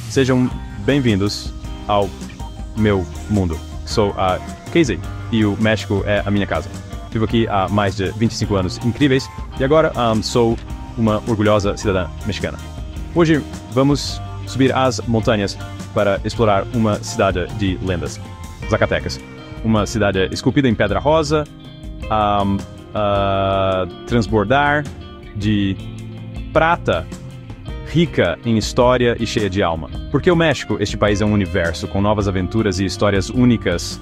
Sejam bem-vindos ao meu mundo. Sou a Casey e o México é a minha casa. Vivo aqui há mais de 25 anos incríveis e agora sou uma orgulhosa cidadã mexicana. Hoje vamos subir as montanhas para explorar uma cidade de lendas, Zacatecas. Uma cidade esculpida em pedra rosa, transbordar de prata, rica em história e cheia de alma. Porque o México, este país é um universo com novas aventuras e histórias únicas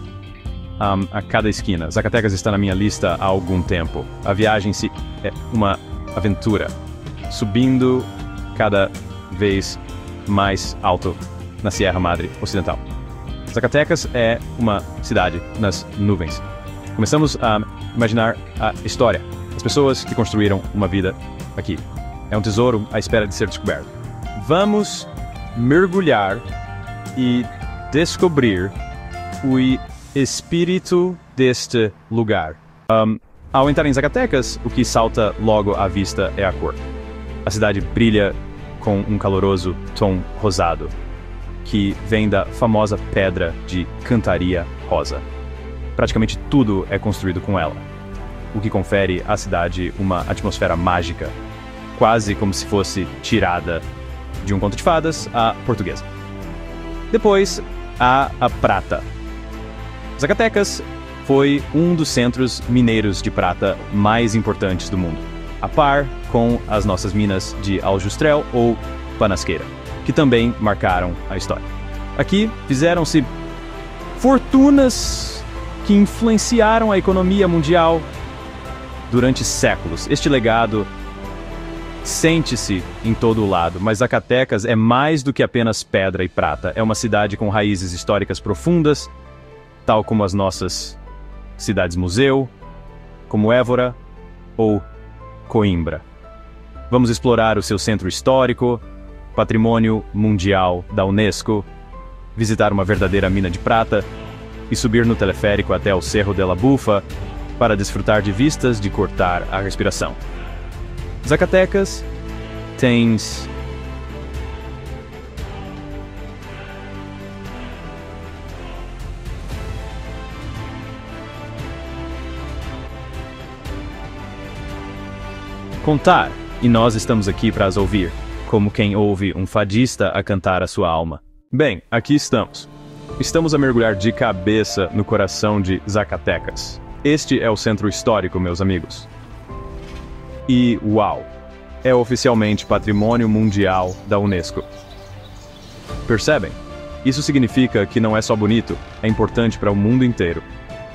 a cada esquina. Zacatecas está na minha lista há algum tempo. A viagem é uma aventura, subindo cada vez mais alto na Sierra Madre Ocidental. Zacatecas é uma cidade nas nuvens. Começamos a imaginar a história, as pessoas que construíram uma vida aqui. É um tesouro à espera de ser descoberto. Vamos mergulhar e descobrir o espírito deste lugar. Ao entrar em Zacatecas, o que salta logo à vista é a cor. A cidade brilha com um caloroso tom rosado, que vem da famosa pedra de cantaria rosa. Praticamente tudo é construído com ela, o que confere à cidade uma atmosfera mágica, quase como se fosse tirada de um conto de fadas à portuguesa. Depois, há a prata. Zacatecas foi um dos centros mineiros de prata mais importantes do mundo, a par com as nossas minas de Aljustrel ou Panasqueira, que também marcaram a história. Aqui fizeram-se fortunas que influenciaram a economia mundial durante séculos. Este legado sente-se em todo o lado, mas Zacatecas é mais do que apenas pedra e prata. É uma cidade com raízes históricas profundas, tal como as nossas cidades-museu, como Évora ou Coimbra. Vamos explorar o seu centro histórico, patrimônio mundial da Unesco, visitar uma verdadeira mina de prata e subir no teleférico até o Cerro de la Bufa para desfrutar de vistas de cortar a respiração. Zacatecas tens contar, e nós estamos aqui para as ouvir, como quem ouve um fadista a cantar a sua alma. Bem, aqui estamos. Estamos a mergulhar de cabeça no coração de Zacatecas. Este é o centro histórico, meus amigos. E, uau, é oficialmente Patrimônio Mundial da Unesco. Percebem? Isso significa que não é só bonito, é importante para o mundo inteiro.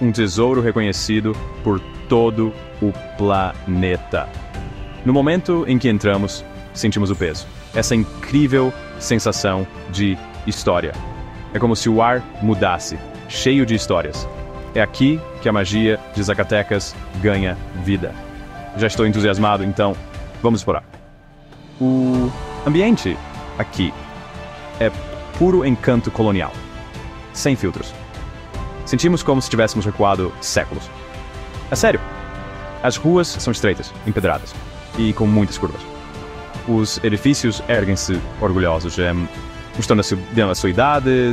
Um tesouro reconhecido por todo o planeta. No momento em que entramos, sentimos o peso. Essa incrível sensação de história. É como se o ar mudasse, cheio de histórias. É aqui que a magia de Zacatecas ganha vida. Já estou entusiasmado, então vamos explorar. O ambiente aqui é puro encanto colonial, sem filtros. Sentimos como se tivéssemos recuado séculos. É sério. As ruas são estreitas, empedradas e com muitas curvas. Os edifícios erguem-se orgulhosos, mostrando a sua idade,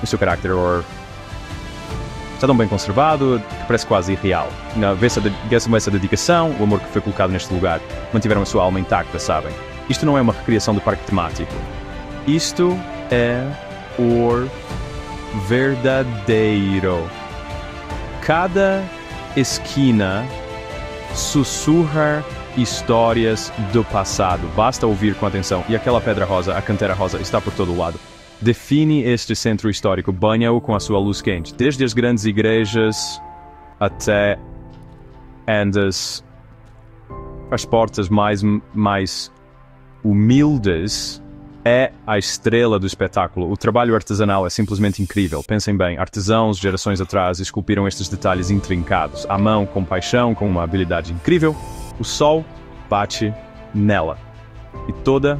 o seu caráter, está tão bem conservado que parece quase irreal. Vê-se essa dedicação, o amor que foi colocado neste lugar, mantiveram a sua alma intacta, sabem? Isto não é uma recriação do parque temático. Isto é o verdadeiro. Cada esquina sussurra histórias do passado. Basta ouvir com atenção. E aquela pedra rosa, a cantera rosa, está por todo o lado. Define este centro histórico, banha-o com a sua luz quente. Desde as grandes igrejas até as portas mais humildes, é a estrela do espetáculo. O trabalho artesanal é simplesmente incrível. Pensem bem, artesãos gerações atrás esculpiram estes detalhes intrincados, à mão, com paixão, com uma habilidade incrível. O sol bate nela e toda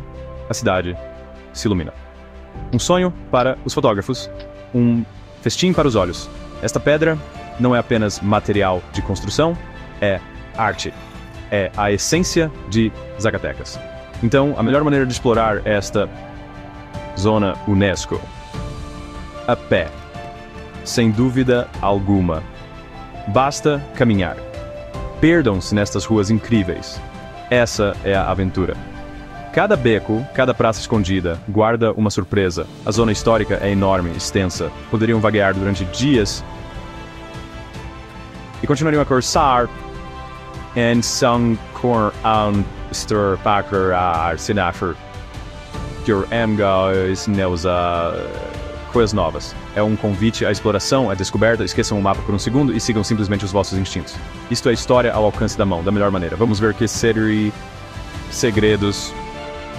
a cidade se ilumina. Um sonho para os fotógrafos, um festim para os olhos. Esta pedra não é apenas material de construção, é arte. é a essência de Zacatecas. Então, a melhor maneira de explorar esta zona UNESCO, a pé, sem dúvida alguma. Basta caminhar. Perdam-se nestas ruas incríveis. Essa é a aventura. Cada beco, cada praça escondida, guarda uma surpresa. A zona histórica é enorme, extensa. Poderiam vaguear durante dias e continuariam a cursar em São Cor an Stur Packer a Sinafur. Your Amgos Neuza. Coisas novas. É um convite à exploração, à descoberta. Esqueçam o mapa por um segundo e sigam simplesmente os vossos instintos. Isto é história ao alcance da mão, da melhor maneira. Vamos ver que segredos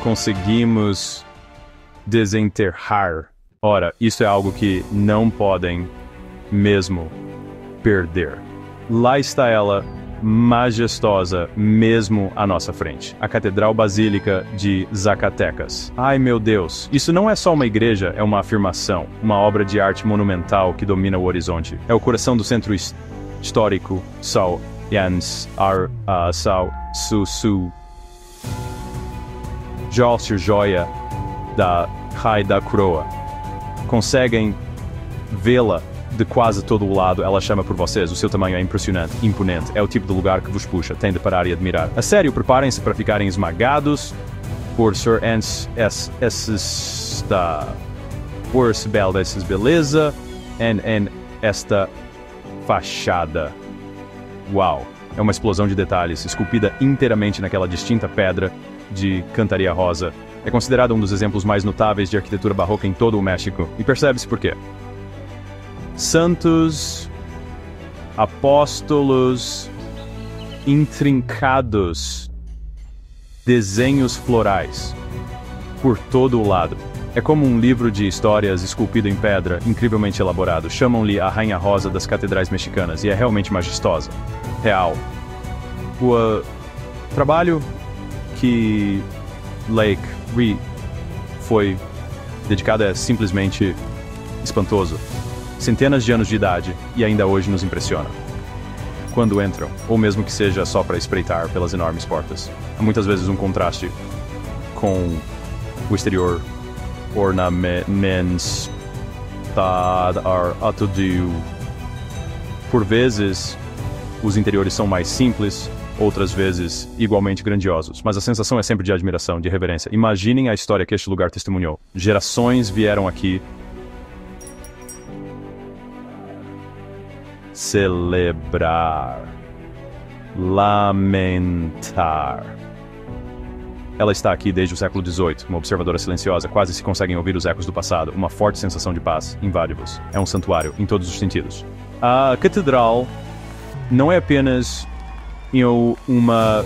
conseguimos desenterrar. Ora, isso é algo que não podem mesmo perder. Lá está ela, majestosa, mesmo à nossa frente. A Catedral Basílica de Zacatecas. Ai meu Deus, isso não é só uma igreja, é uma afirmação, uma obra de arte monumental que domina o horizonte. É o coração do centro histórico São Jans São Su joia da Rai da Coroa. Conseguem vê-la de quase todo o lado. Ela chama por vocês. O seu tamanho é impressionante, imponente. É o tipo de lugar que vos puxa. Tem de parar e admirar. A sério, preparem-se para ficarem esmagados por Sir esta beleza em esta fachada. Uau! É uma explosão de detalhes, esculpida inteiramente naquela distinta pedra de cantaria rosa. É considerado um dos exemplos mais notáveis de arquitetura barroca em todo o México. E percebe-se por quê. Santos, apóstolos, intrincados, desenhos florais por todo o lado. É como um livro de histórias esculpido em pedra, incrivelmente elaborado. Chamam-lhe a Rainha Rosa das catedrais mexicanas, e é realmente majestosa. Real. O trabalho que Lake Reed foi dedicado é simplesmente espantoso. Centenas de anos de idade, e ainda hoje nos impressiona. Quando entram, ou mesmo que seja só para espreitar pelas enormes portas. Há muitas vezes um contraste com o exterior ornamentos Por vezes, os interiores são mais simples, outras vezes igualmente grandiosos, mas a sensação é sempre de admiração, de reverência. Imaginem a história que este lugar testemunhou. Gerações vieram aqui celebrar, lamentar. Ela está aqui desde o século XVIII, uma observadora silenciosa, quase se conseguem ouvir os ecos do passado, uma forte sensação de paz, invade-vos. É um santuário, em todos os sentidos. A catedral não é apenas uma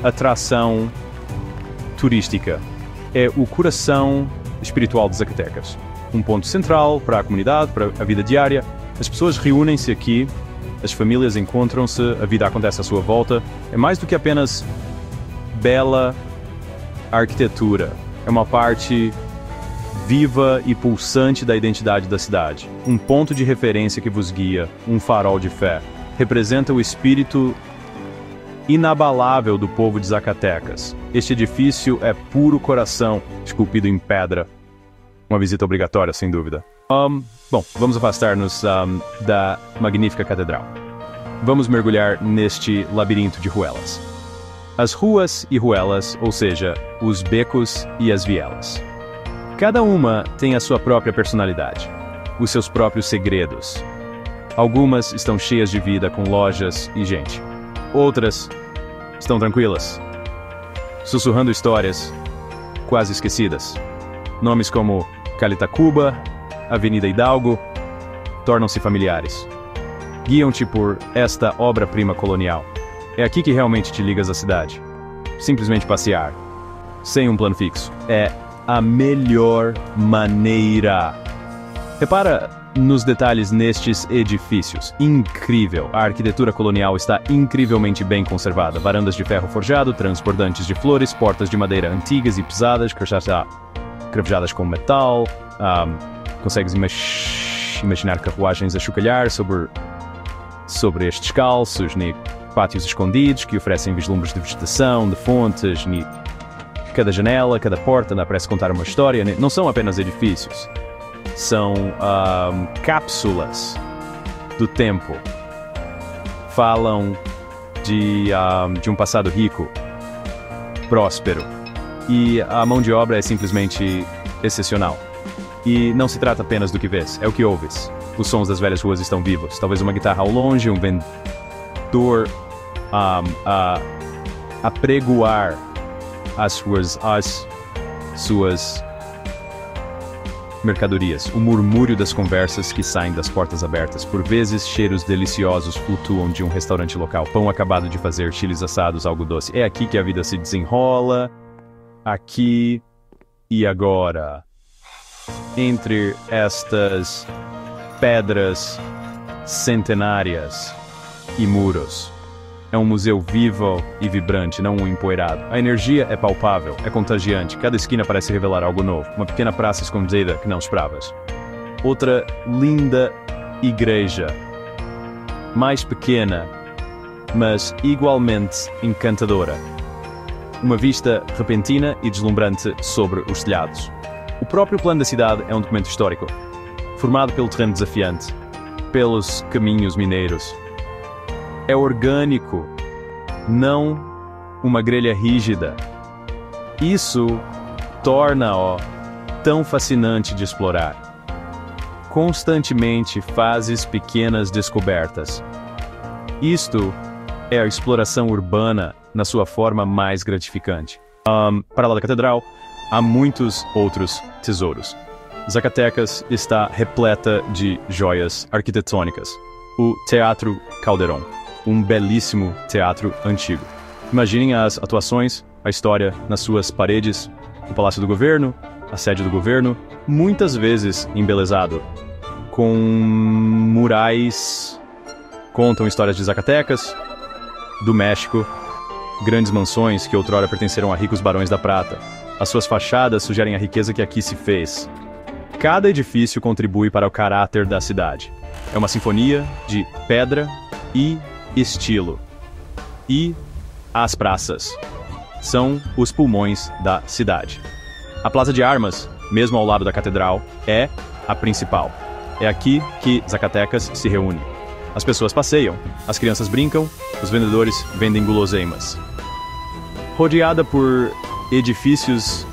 atração turística, é o coração espiritual de Zacatecas. Um ponto central para a comunidade, para a vida diária. As pessoas reúnem-se aqui, as famílias encontram-se, a vida acontece à sua volta. É mais do que apenas bela arquitetura. É uma parte viva e pulsante da identidade da cidade. Um ponto de referência que vos guia, um farol de fé. Representa o espírito inabalável do povo de Zacatecas. Este edifício é puro coração, esculpido em pedra. Uma visita obrigatória, sem dúvida. Bom, vamos afastar-nos da magnífica catedral. Vamos mergulhar neste labirinto de ruelas. As ruas e ruelas, ou seja, os becos e as vielas. Cada uma tem a sua própria personalidade, os seus próprios segredos. Algumas estão cheias de vida, com lojas e gente. Outras estão tranquilas, sussurrando histórias quase esquecidas. Nomes como Calitacuba, Avenida Hidalgo, tornam-se familiares. Guiam-te por esta obra-prima colonial. É aqui que realmente te ligas à cidade. Simplesmente passear, sem um plano fixo, é a melhor maneira. Repara nos detalhes nestes edifícios. Incrível! A arquitetura colonial está incrivelmente bem conservada. Varandas de ferro forjado, transbordantes de flores, portas de madeira antigas e pesadas, cravejadas com metal. Consegues imaginar carruagens a chocalhar sobre estes calços, Pátios escondidos que oferecem vislumbres de vegetação, de fontes, cada janela, cada porta parece contar uma história. Não são apenas edifícios, são cápsulas do tempo. Falam de um passado rico, próspero, e a mão de obra é simplesmente excepcional. E não se trata apenas do que vês, é o que ouves. Os sons das velhas ruas estão vivos. Talvez uma guitarra ao longe, um vendedor a pregoar as suas mercadorias. O murmúrio das conversas que saem das portas abertas. Por vezes, cheiros deliciosos flutuam de um restaurante local. Pão acabado de fazer, chiles assados, algo doce. É aqui que a vida se desenrola. Aqui e agora. Entre estas pedras centenárias e muros. É um museu vivo e vibrante, não um empoeirado. A energia é palpável, é contagiante. Cada esquina parece revelar algo novo. Uma pequena praça escondida que não esperavas. Outra linda igreja. Mais pequena, mas igualmente encantadora. Uma vista repentina e deslumbrante sobre os telhados. O próprio plano da cidade é um documento histórico, formado pelo terreno desafiante, pelos caminhos mineiros. É orgânico, não uma grelha rígida. Isso torna-o tão fascinante de explorar. Constantemente fazes pequenas descobertas. Isto é a exploração urbana na sua forma mais gratificante. Para lá da catedral, há muitos outros tesouros. Zacatecas está repleta de joias arquitetônicas. O Teatro Calderón, um belíssimo teatro antigo. Imaginem as atuações, a história nas suas paredes, o Palácio do Governo, a sede do governo, muitas vezes embelezado, com murais, contam histórias de Zacatecas, do México, grandes mansões que outrora pertenceram a ricos barões da prata. As suas fachadas sugerem a riqueza que aqui se fez. Cada edifício contribui para o caráter da cidade. É uma sinfonia de pedra e estilo. E as praças são os pulmões da cidade. A Plaza de Armas, mesmo ao lado da catedral, é a principal. É aqui que Zacatecas se reúne. As pessoas passeiam, as crianças brincam, os vendedores vendem guloseimas. Rodeada por edifícios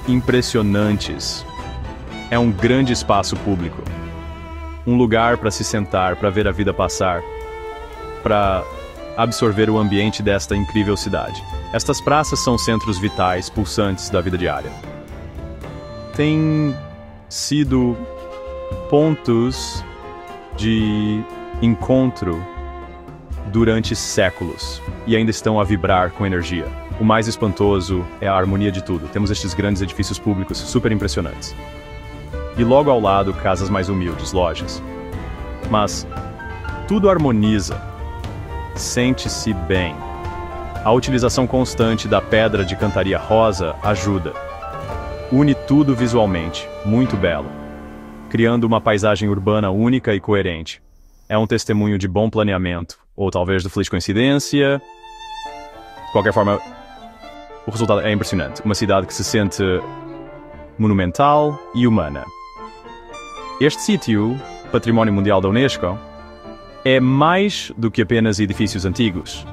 impressionantes, é um grande espaço público. Um lugar para se sentar, para ver a vida passar, para absorver o ambiente desta incrível cidade. Estas praças são centros vitais, pulsantes da vida diária. Têm sido pontos de encontro durante séculos e ainda estão a vibrar com energia. O mais espantoso é a harmonia de tudo. Temos estes grandes edifícios públicos super impressionantes. E logo ao lado, casas mais humildes, lojas. Mas tudo harmoniza. Sente-se bem. A utilização constante da pedra de cantaria rosa ajuda. Une tudo visualmente, muito belo, criando uma paisagem urbana única e coerente. É um testemunho de bom planeamento, ou talvez de feliz coincidência. De qualquer forma, o resultado é impressionante. Uma cidade que se sente monumental e humana. Este sítio, Património Mundial da Unesco, é mais do que apenas edifícios antigos.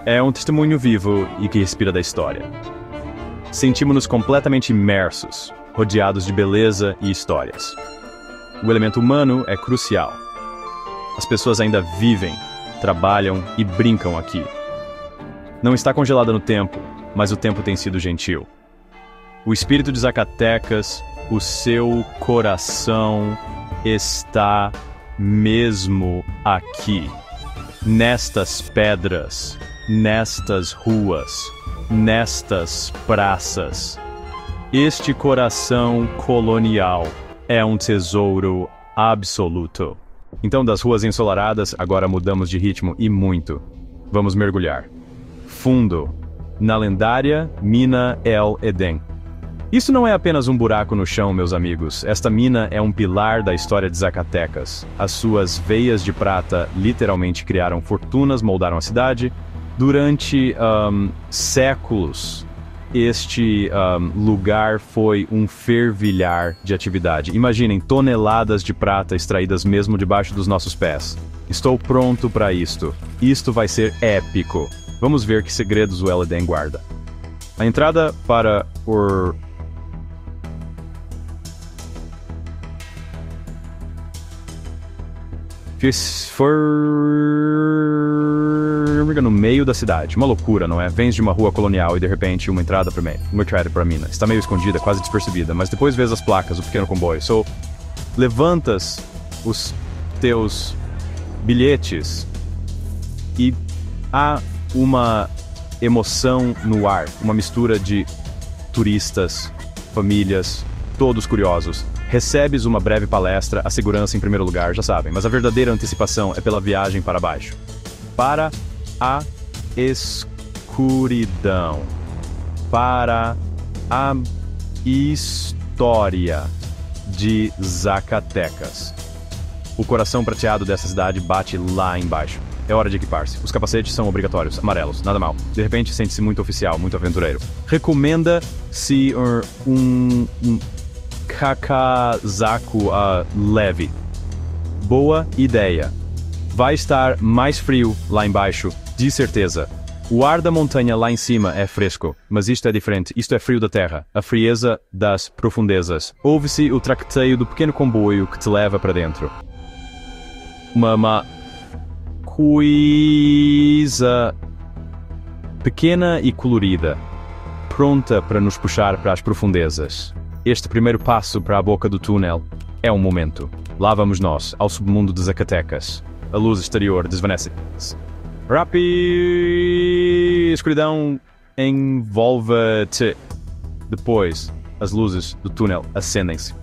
É um testemunho vivo e que respira da história. Sentimos-nos completamente imersos, rodeados de beleza e histórias. O elemento humano é crucial. As pessoas ainda vivem, trabalham e brincam aqui. Não está congelada no tempo, mas o tempo tem sido gentil. O espírito de Zacatecas, o seu coração está mesmo aqui, nestas pedras, nestas ruas, nestas praças. Este coração colonial é um tesouro absoluto. Então, das ruas ensolaradas, agora mudamos de ritmo e muito. Vamos mergulhar fundo na lendária Mina El Edén. Isso não é apenas um buraco no chão, meus amigos. Esta mina é um pilar da história de Zacatecas. As suas veias de prata literalmente criaram fortunas, moldaram a cidade. Durante séculos, este lugar foi um fervilhar de atividade. Imaginem toneladas de prata extraídas mesmo debaixo dos nossos pés. Estou pronto para isto. Isto vai ser épico. Vamos ver que segredos o Eleden guarda. A entrada para o... no meio da cidade. Uma loucura, não é? Vens de uma rua colonial e de repente uma entrada para a mina. Está meio escondida, quase despercebida, mas depois vês as placas, o pequeno comboio. Levantas os teus bilhetes e há uma emoção no ar, uma mistura de turistas, famílias, todos curiosos. Recebes uma breve palestra, a segurança em primeiro lugar, já sabem, mas a verdadeira antecipação é pela viagem para baixo. Para a escuridão. Para a história de Zacatecas. O coração prateado dessa cidade bate lá embaixo. É hora de equipar-se. Os capacetes são obrigatórios, amarelos, nada mal. De repente sente-se muito oficial, muito aventureiro. Recomenda-se um cacasaco leve. Boa ideia. Vai estar mais frio lá embaixo, de certeza. O ar da montanha lá em cima é fresco, mas isto é diferente. Isto é frio da terra, a frieza das profundezas. Ouve-se o tracteio do pequeno comboio que te leva para dentro. Uma coisa pequena e colorida, pronta para nos puxar para as profundezas. Este primeiro passo para a boca do túnel é um momento. Lá vamos nós, ao submundo de Zacatecas. A luz exterior desvanece. Escuridão envolve-te. Depois, as luzes do túnel acendem-se.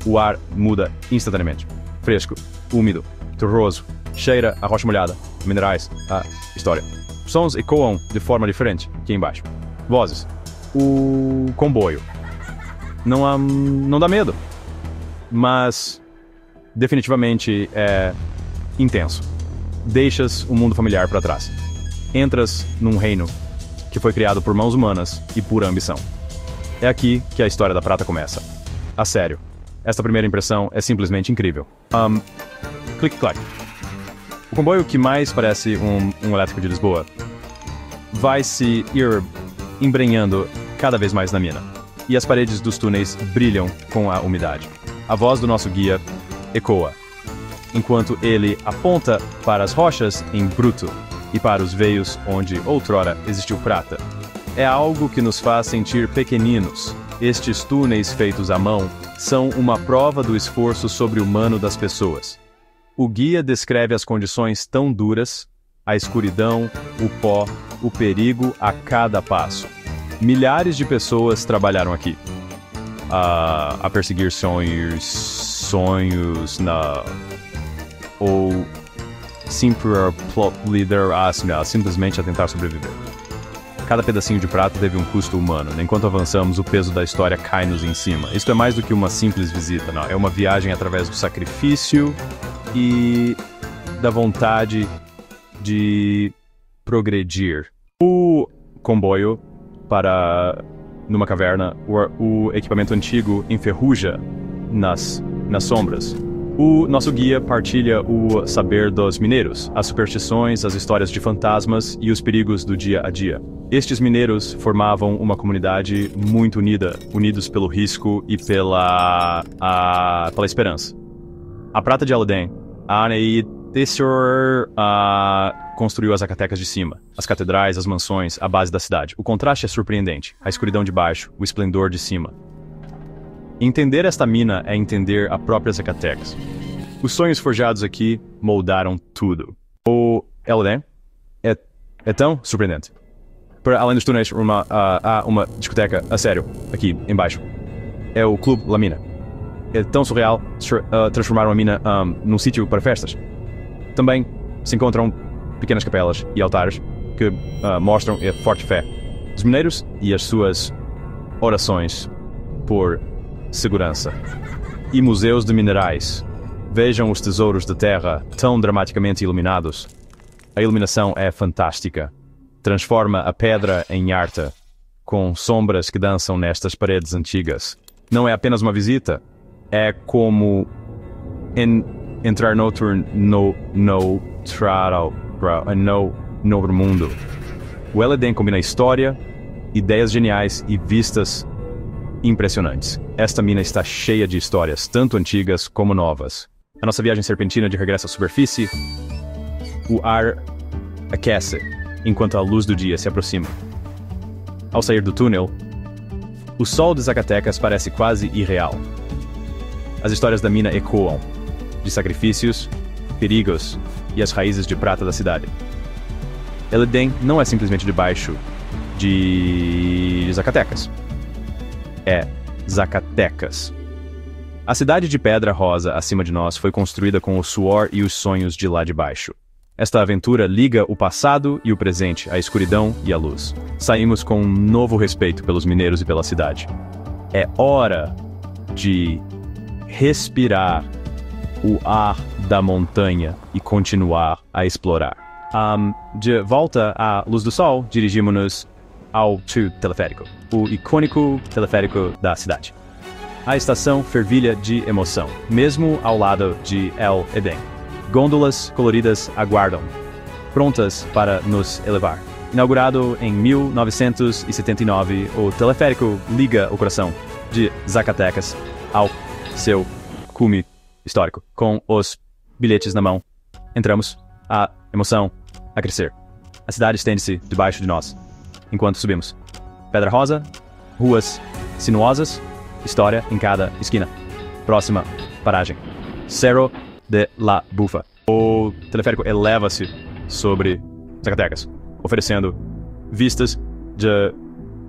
O ar muda instantaneamente. Fresco, úmido, terroso, cheira a rocha molhada, minerais, a história. Sons ecoam de forma diferente aqui embaixo. Vozes. O comboio. Não dá medo, mas definitivamente é intenso. Deixas o mundo familiar para trás. Entras num reino que foi criado por mãos humanas e pura ambição. É aqui que a história da prata começa. A sério, esta primeira impressão é simplesmente incrível. Clique-claque. O comboio que mais parece um elétrico de Lisboa vai se ir embrenhando cada vez mais na mina. E as paredes dos túneis brilham com a umidade. A voz do nosso guia ecoa, enquanto ele aponta para as rochas em bruto e para os veios onde outrora existiu prata. É algo que nos faz sentir pequeninos. Estes túneis feitos à mão são uma prova do esforço sobre-humano das pessoas. O guia descreve as condições tão duras, a escuridão, o pó, o perigo a cada passo. Milhares de pessoas trabalharam aqui a perseguir sonhos ou simplesmente a tentar sobreviver. Cada pedacinho de prata teve um custo humano. Enquanto avançamos, o peso da história cai-nos em cima. Isto é mais do que uma simples visita, não. É uma viagem através do sacrifício e da vontade de progredir. O comboio para numa caverna, o equipamento antigo enferruja nas sombras. O nosso guia partilha o saber dos mineiros, as superstições, as histórias de fantasmas e os perigos do dia a dia. Estes mineiros formavam uma comunidade muito unida, unidos pelo risco e pela esperança. A prata de Eleden, a Anei Tessor construiu as Zacatecas de cima, as catedrais, as mansões, a base da cidade. O contraste é surpreendente, a escuridão de baixo, o esplendor de cima. Entender esta mina é entender a própria Zacatecas. Os sonhos forjados aqui moldaram tudo. O Eleden é tão surpreendente. Para além dos túneis, há uma discoteca a sério, aqui embaixo. É o Clube La Mina. É tão surreal transformar uma mina num sítio para festas. Também se encontram pequenas capelas e altares que mostram a forte fé dos mineiros e as suas orações por segurança. E museus de minerais. Vejam os tesouros da terra tão dramaticamente iluminados. A iluminação é fantástica. Transforma a pedra em arte, com sombras que dançam nestas paredes antigas. Não é apenas uma visita, é como entrar no novo mundo. O Eleden combina história, ideias geniais e vistas impressionantes. Esta mina está cheia de histórias, tanto antigas como novas. A nossa viagem serpentina de regresso à superfície, o ar aquece enquanto a luz do dia se aproxima. Ao sair do túnel, o sol de Zacatecas parece quase irreal. As histórias da mina ecoam, de sacrifícios, perigos e as raízes de prata da cidade. Eleden não é simplesmente debaixo de Zacatecas. É Zacatecas. A cidade de pedra rosa acima de nós foi construída com o suor e os sonhos de lá de baixo. Esta aventura liga o passado e o presente, a escuridão e a luz. Saímos com um novo respeito pelos mineiros e pela cidade. É hora de respirar o ar da montanha e continuar a explorar. De volta à luz do sol, dirigimos-nos ao teleférico, o icônico teleférico da cidade. A estação fervilha de emoção, mesmo ao lado de El Edén. Gôndolas coloridas aguardam, prontas para nos elevar. Inaugurado em 1979, o teleférico liga o coração de Zacatecas ao seu cume histórico. Com os bilhetes na mão, entramos, a emoção a crescer. A cidade estende-se debaixo de nós, enquanto subimos. Pedra rosa, ruas sinuosas, história em cada esquina. Próxima paragem: Cerro de la Bufa. O teleférico eleva-se sobre Zacatecas, oferecendo vistas de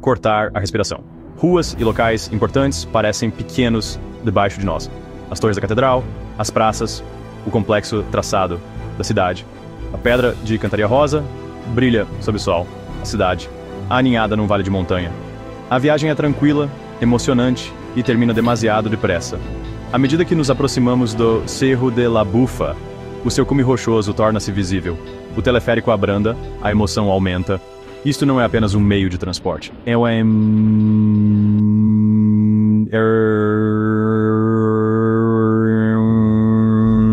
cortar a respiração. Ruas e locais importantes parecem pequenos debaixo de nós. As torres da catedral, as praças, o complexo traçado da cidade. A pedra de cantaria rosa brilha sob o sol. A cidade, aninhada num vale de montanha. A viagem é tranquila, emocionante e termina demasiado depressa. À medida que nos aproximamos do Cerro de la Bufa, o seu cume rochoso torna-se visível. O teleférico abranda, a emoção aumenta. Isto não é apenas um meio de transporte. É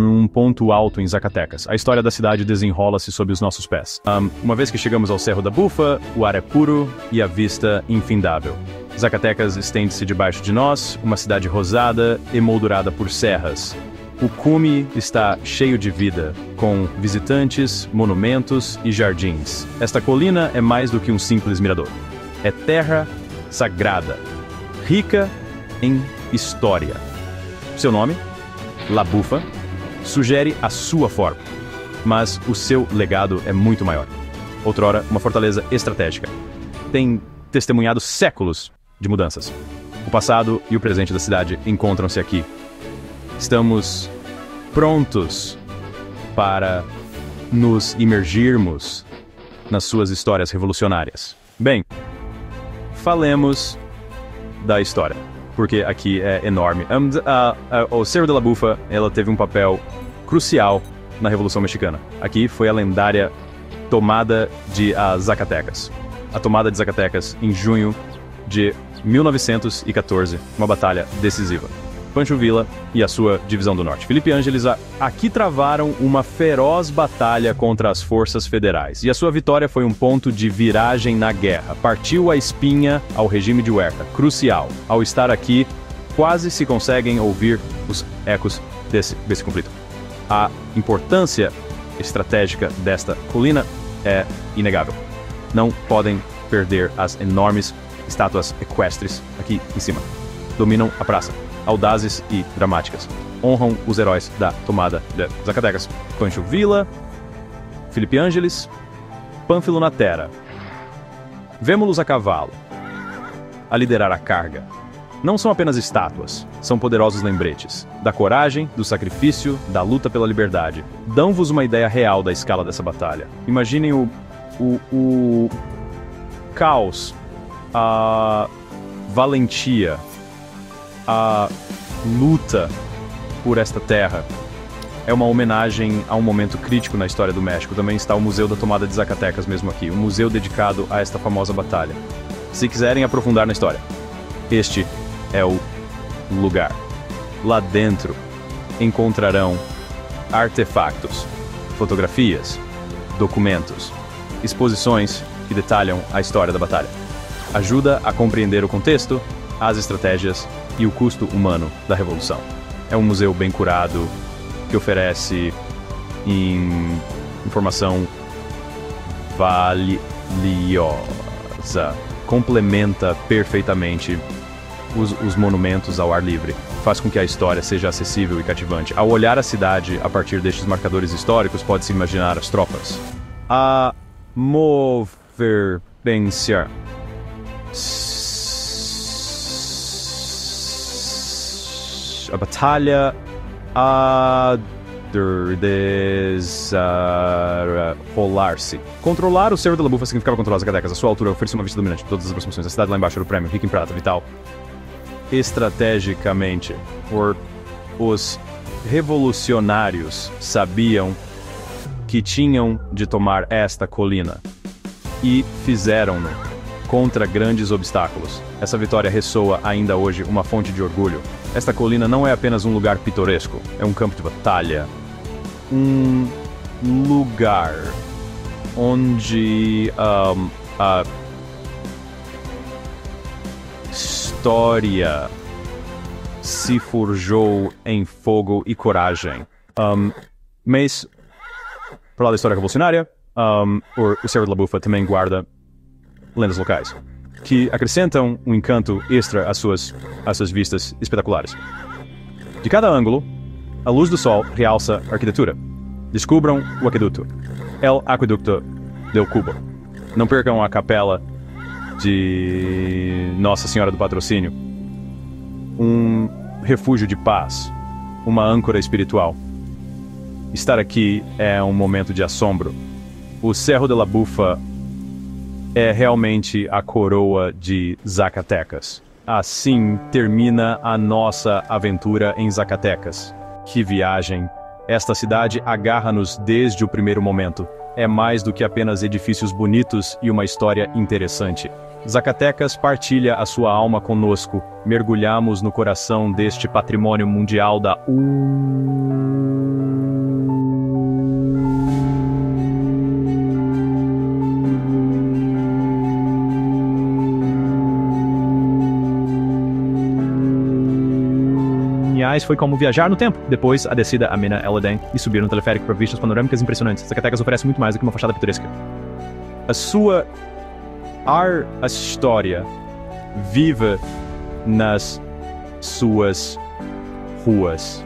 um ponto alto em Zacatecas. A história da cidade desenrola-se sob os nossos pés. Uma vez que chegamos ao Cerro da Bufa, o ar é puro e a vista infindável. Zacatecas estende-se debaixo de nós, uma cidade rosada, emoldurada por serras. O cume está cheio de vida, com visitantes, monumentos e jardins. Esta colina é mais do que um simples mirador. É terra sagrada, rica em história. Seu nome, La Bufa, sugere a sua forma, mas o seu legado é muito maior. Outrora, uma fortaleza estratégica. Tem testemunhado séculos de mudanças. O passado e o presente da cidade encontram-se aqui. Estamos prontos para nos imergirmos nas suas histórias revolucionárias. Bem, falemos da história, porque aqui é enorme. O Cerro de la Bufa, ela teve um papel crucial na Revolução Mexicana. Aqui foi a lendária tomada de Zacatecas. A tomada de Zacatecas em junho de 1914, uma batalha decisiva. Pancho Villa e a sua divisão do norte. Felipe Ángeles aqui travaram uma feroz batalha contra as forças federais, e a sua vitória foi um ponto de viragem na guerra. Partiu a espinha ao regime de Huerta, crucial. Ao estar aqui, quase se conseguem ouvir os ecos desse conflito. A importância estratégica desta colina é inegável. Não podem perder as enormes estátuas equestres aqui em cima. Dominam a praça, audazes e dramáticas. Honram os heróis da tomada de Zacatecas. Pancho Villa, Felipe Ángeles, Pânfilo na Terra. Vemo-los a cavalo, a liderar a carga. Não são apenas estátuas, são poderosos lembretes da coragem, do sacrifício, da luta pela liberdade. Dão-vos uma ideia real da escala dessa batalha. Imaginem o caos, a valentia a luta por esta terra é uma homenagem a um momento crítico na história do México. Também está o Museu da Tomada de Zacatecas mesmo aqui, um museu dedicado a esta famosa batalha. Se quiserem aprofundar na história, este é o lugar. Lá dentro encontrarão artefatos, fotografias, documentos, exposições que detalham a história da batalha. Ajuda a compreender o contexto, as estratégias e o custo humano da revolução. É um museu bem curado, que oferece informação valiosa, complementa perfeitamente os monumentos ao ar livre, faz com que a história seja acessível e cativante. Ao olhar a cidade a partir destes marcadores históricos, pode-se imaginar as tropas. A moverência. A batalha a desenrolar-se. Controlar o Cerro de la Bufa significava controlar as Zacatecas. A sua altura oferecia uma vista dominante de todas as aproximações. A cidade lá embaixo era o prêmio, rica em prata, vital. Estrategicamente, os revolucionários sabiam que tinham de tomar esta colina e fizeram-no contra grandes obstáculos. Essa vitória ressoa ainda hoje uma fonte de orgulho. Esta colina não é apenas um lugar pitoresco, é um campo de batalha. Um lugar onde a história se forjou em fogo e coragem. Mas, para lá da história revolucionária, o Cerro de la Bufa também guarda lendas locais, que acrescentam um encanto extra às suas vistas espetaculares. De cada ângulo, a luz do sol realça a arquitetura. Descubram o aqueduto, El Aqueducto del Cubo. Não percam a capela de Nossa Senhora do Patrocínio, um refúgio de paz, uma âncora espiritual. Estar aqui é um momento de assombro. O Cerro de la Bufa é realmente a coroa de Zacatecas. Assim termina a nossa aventura em Zacatecas. Que viagem! Esta cidade agarra-nos desde o primeiro momento. É mais do que apenas edifícios bonitos e uma história interessante. Zacatecas partilha a sua alma conosco. Mergulhamos no coração deste patrimônio mundial da foi como viajar no tempo. Depois, a descida a Mina El Edén e subir no teleférico para vistas panorâmicas impressionantes. Zacatecas oferece muito mais do que uma fachada pitoresca. A história vive nas suas ruas.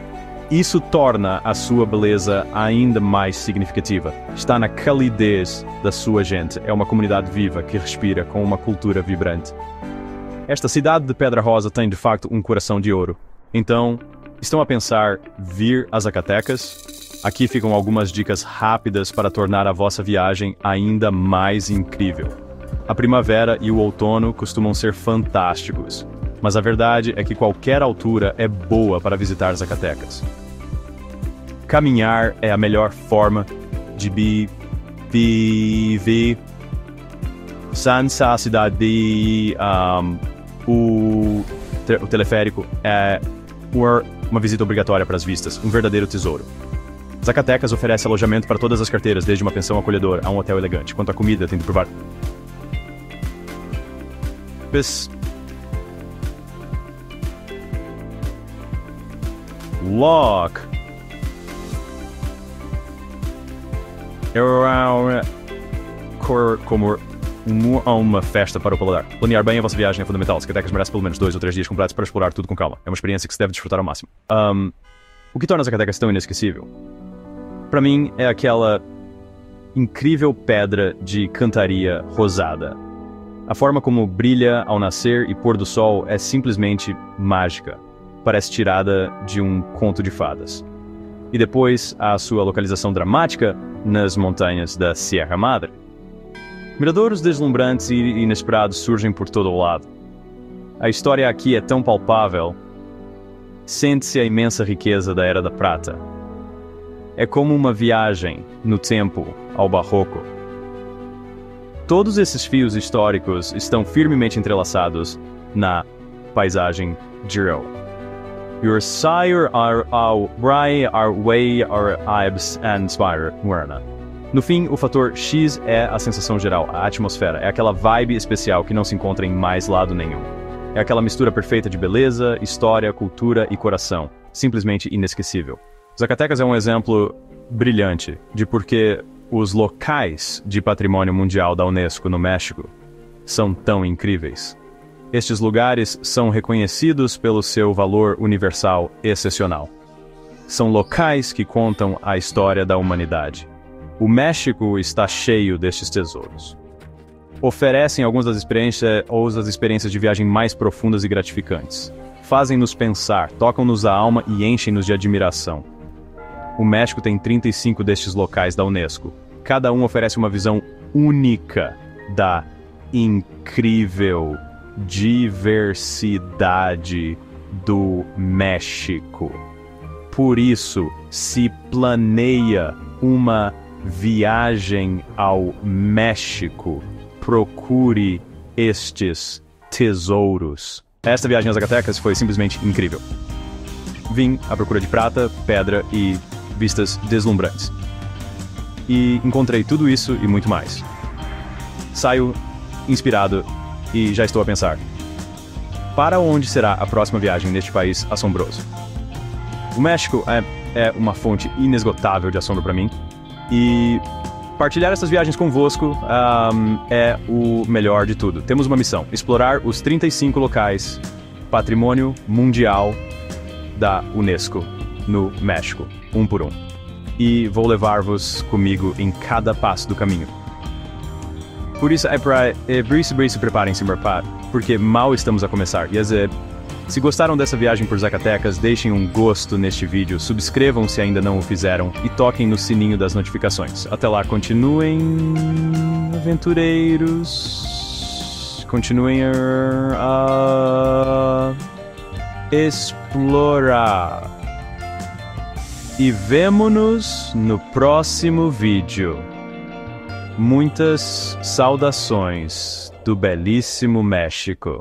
Isso torna a sua beleza ainda mais significativa. Está na calidez da sua gente. É uma comunidade viva que respira com uma cultura vibrante. Esta cidade de Pedra Rosa tem de facto um coração de ouro. Então, estão a pensar vir a Zacatecas? Aqui ficam algumas dicas rápidas para tornar a vossa viagem ainda mais incrível. A primavera e o outono costumam ser fantásticos, mas a verdade é que qualquer altura é boa para visitar Zacatecas. Caminhar é a melhor forma de viver. Sansa, a cidade de o teleférico é uma visita obrigatória para as vistas, um verdadeiro tesouro. Zacatecas oferece alojamento para todas as carteiras, desde uma pensão acolhedora a um hotel elegante. Quanto à comida, tem de provar. Lock. Como uma festa para o paladar. Planear bem a vossa viagem é fundamental. Zacatecas merece pelo menos 2 ou 3 dias completos para explorar tudo com calma. É uma experiência que se deve desfrutar ao máximo. O que torna Zacatecas tão inesquecível? Para mim, é aquela incrível pedra de cantaria rosada. A forma como brilha ao nascer e pôr do sol é simplesmente mágica. Parece tirada de um conto de fadas. E depois, a sua localização dramática nas montanhas da Sierra Madre. Miradouros deslumbrantes e inesperados surgem por todo o lado. A história aqui é tão palpável Sente-se a imensa riqueza da Era da Prata. É como uma viagem no tempo ao Barroco. Todos esses fios históricos estão firmemente entrelaçados na paisagem Giro. Your sire are our bray, our way, our ibs and spire werna. No fim, o fator X é a sensação geral, a atmosfera, é aquela vibe especial que não se encontra em mais lado nenhum. É aquela mistura perfeita de beleza, história, cultura e coração, simplesmente inesquecível. Zacatecas é um exemplo brilhante de por que os locais de patrimônio mundial da Unesco no México são tão incríveis. Estes lugares são reconhecidos pelo seu valor universal excepcional. São locais que contam a história da humanidade. O México está cheio destes tesouros. Oferecem algumas das experiências de viagem mais profundas e gratificantes. Fazem-nos pensar, tocam-nos a alma e enchem-nos de admiração. O México tem 35 destes locais da Unesco. Cada um oferece uma visão única da incrível diversidade do México. Por isso, se planeia uma viagem ao México, procure estes tesouros. Esta viagem às Zacatecas foi simplesmente incrível. Vim à procura de prata, pedra e vistas deslumbrantes. E encontrei tudo isso e muito mais. Saio inspirado e já estou a pensar: para onde será a próxima viagem neste país assombroso? O México é uma fonte inesgotável de assombro para mim, e partilhar essas viagens convosco é o melhor de tudo. Temos uma missão: explorar os 35 locais Patrimônio Mundial da Unesco no México, um por um. E vou levar-vos comigo em cada passo do caminho. Por isso, preparem-se, porque mal estamos a começar. E se gostaram dessa viagem por Zacatecas, deixem um gosto neste vídeo, subscrevam se ainda não o fizeram e toquem no sininho das notificações. Até lá, continuem, aventureiros, continuem a explorar. E vemo-nos no próximo vídeo. Muitas saudações do belíssimo México.